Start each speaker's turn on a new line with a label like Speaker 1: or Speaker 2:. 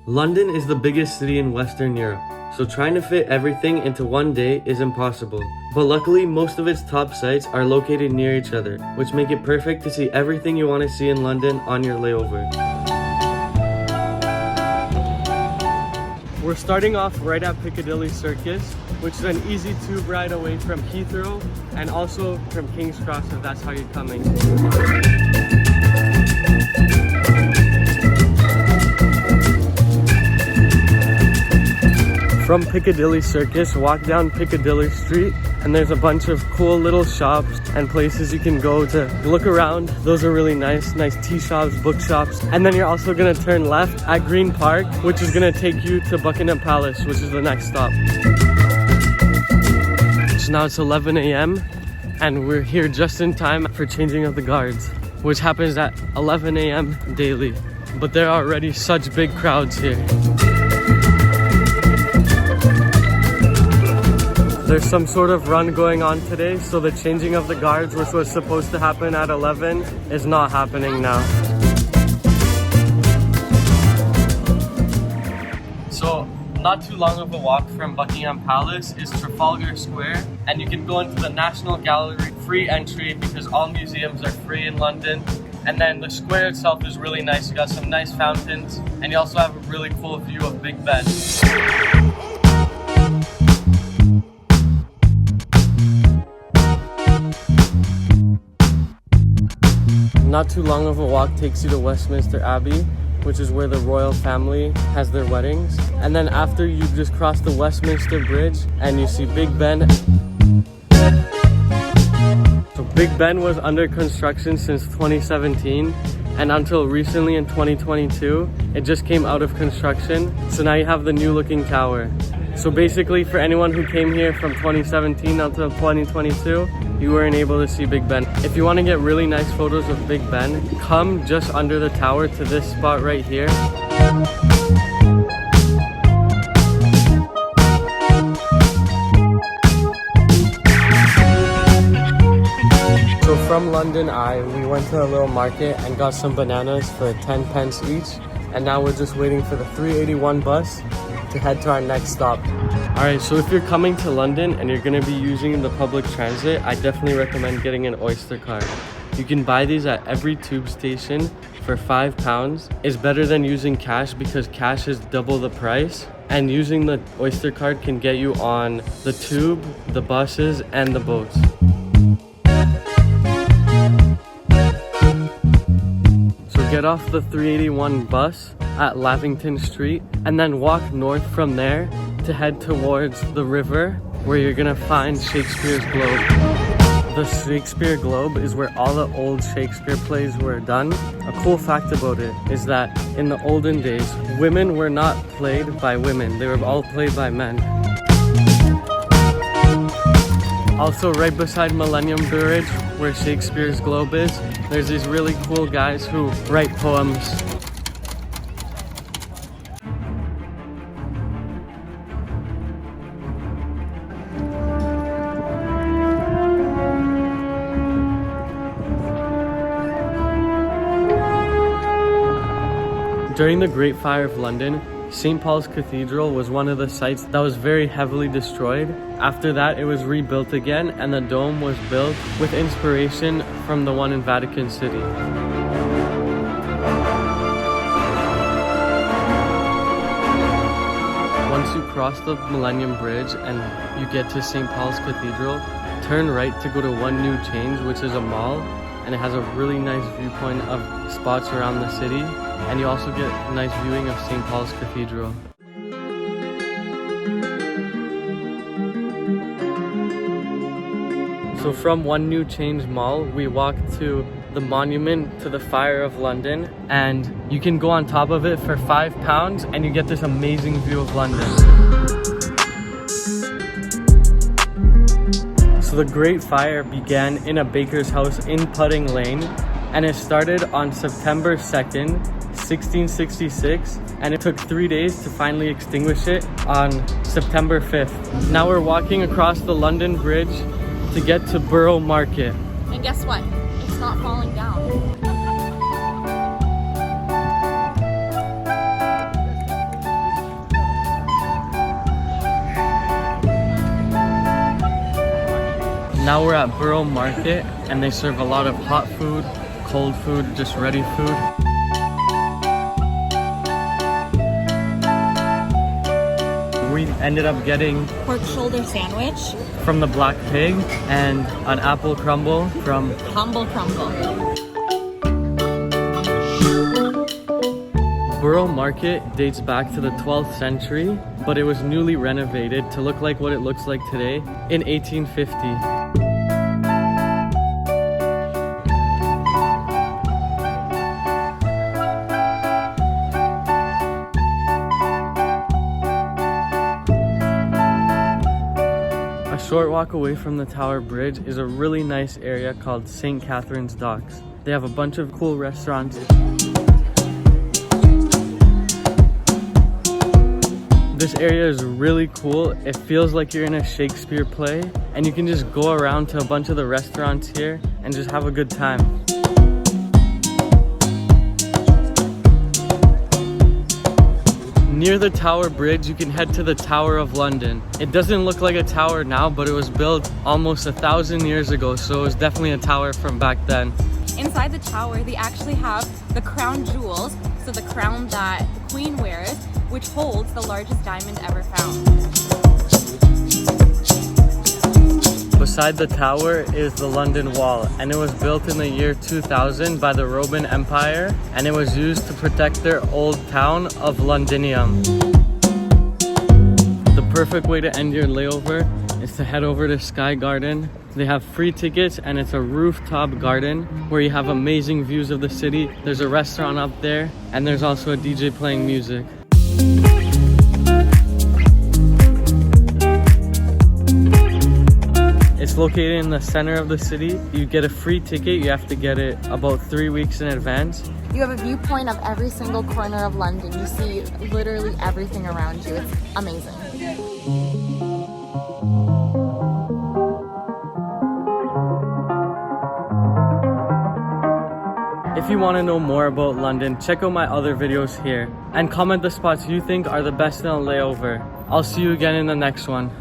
Speaker 1: London is the biggest city in Western Europe, so trying to fit everything into one day is impossible. But luckily, most of its top sites are located near each other, which make it perfect to see everything you want to see in London on your layover. We're starting off right at Piccadilly Circus, which is an easy tube ride away from Heathrow and also from King's Cross if that's how you're coming. From Piccadilly Circus, walk down Piccadilly Street and there's a bunch of cool little shops and places you can go to look around. Those are really nice tea shops, bookshops. And then you're also gonna turn left at Green Park, which is gonna take you to Buckingham Palace, which is the next stop. So now it's 11 a.m. and we're here just in time for changing of the guards, which happens at 11 a.m. daily. But there are already such big crowds here. There's some sort of run going on today, so the changing of the guards, which was supposed to happen at 11, is not happening now. So, not too long of a walk from Buckingham Palace is Trafalgar Square, and you can go into the National Gallery, free entry because all museums are free in London. And then the square itself is really nice. You got some nice fountains, and you also have a really cool view of Big Ben. Not too long of a walk takes you to Westminster Abbey, which is where the royal family has their weddings. And then after, you just cross the Westminster Bridge and you see Big Ben. So Big Ben was under construction since 2017, and until recently in 2022, it just came out of construction. So now you have the new looking tower. So basically, for anyone who came here from 2017 until 2022, you weren't able to see Big Ben. If you want to get really nice photos of Big Ben, come just under the tower to this spot right here. So from London Eye, we went to a little market and got some bananas for 10 pence each. And now we're just waiting for the 381 bus to head to our next stop. Alright, so if you're coming to London and you're going to be using the public transit, I definitely recommend getting an Oyster Card. You can buy these at every tube station for £5. It's better than using cash because cash is double the price. And using the Oyster Card can get you on the tube, the buses, and the boats. So get off the 381 bus at Lavington Street and then walk north from there to head towards the river where you're gonna find Shakespeare's Globe. The Shakespeare Globe is where all the old Shakespeare plays were done. A cool fact about it is that in the olden days, women were not played by women, they were all played by men. Also right beside Millennium Bridge, where Shakespeare's Globe is, there's these really cool guys who write poems. During the Great Fire of London, St. Paul's Cathedral was one of the sites that was very heavily destroyed. After that, it was rebuilt again, and the dome was built with inspiration from the one in Vatican City. Once you cross the Millennium Bridge and you get to St. Paul's Cathedral, turn right to go to One New Change, which is a mall, and it has a really nice viewpoint of spots around the city. And you also get a nice viewing of St. Paul's Cathedral. So from One New Change Mall, we walk to the monument to the Fire of London, and you can go on top of it for £5 and you get this amazing view of London. So the Great Fire began in a baker's house in Pudding Lane, and it started on September 2nd, 1666, and it took 3 days to finally extinguish it on September 5th. Now we're walking across the London Bridge to get to Borough Market.
Speaker 2: And guess what? It's not falling down.
Speaker 1: Now we're at Borough Market and they serve a lot of hot food, cold food, just ready food. We ended up getting
Speaker 2: Pork shoulder sandwich.
Speaker 1: from the Black Pig and an apple crumble from
Speaker 2: Humble crumble.
Speaker 1: Borough Market dates back to the 12th century, but it was newly renovated to look like what it looks like today in 1850. A short walk away from the Tower Bridge is a really nice area called St. Catherine's Docks. They have a bunch of cool restaurants. This area is really cool. It feels like you're in a Shakespeare play, and you can just go around to a bunch of the restaurants here and just have a good time. Near the Tower Bridge, you can head to the Tower of London. It doesn't look like a tower now, but it was built almost 1,000 years ago, so it was definitely a tower from back then.
Speaker 2: Inside the tower, they actually have the crown jewels, so the crown that the Queen wears, which holds the largest diamond ever found.
Speaker 1: Beside the tower is the London Wall, and it was built in the year 2000 by the Roman Empire, and it was used to protect their old town of Londinium. The perfect way to end your layover is to head over to Skygarden. They have free tickets and it's a rooftop garden where you have amazing views of the city. There's a restaurant up there and there's also a DJ playing music. It's located in the center of the city. You get a free ticket. You have to get it about 3 weeks in advance.
Speaker 2: You have a viewpoint of every single corner of London. You see literally everything around you. It's amazing.
Speaker 1: If you want to know more about London, check out my other videos here and comment the spots you think are the best in a layover. I'll see you again in the next one.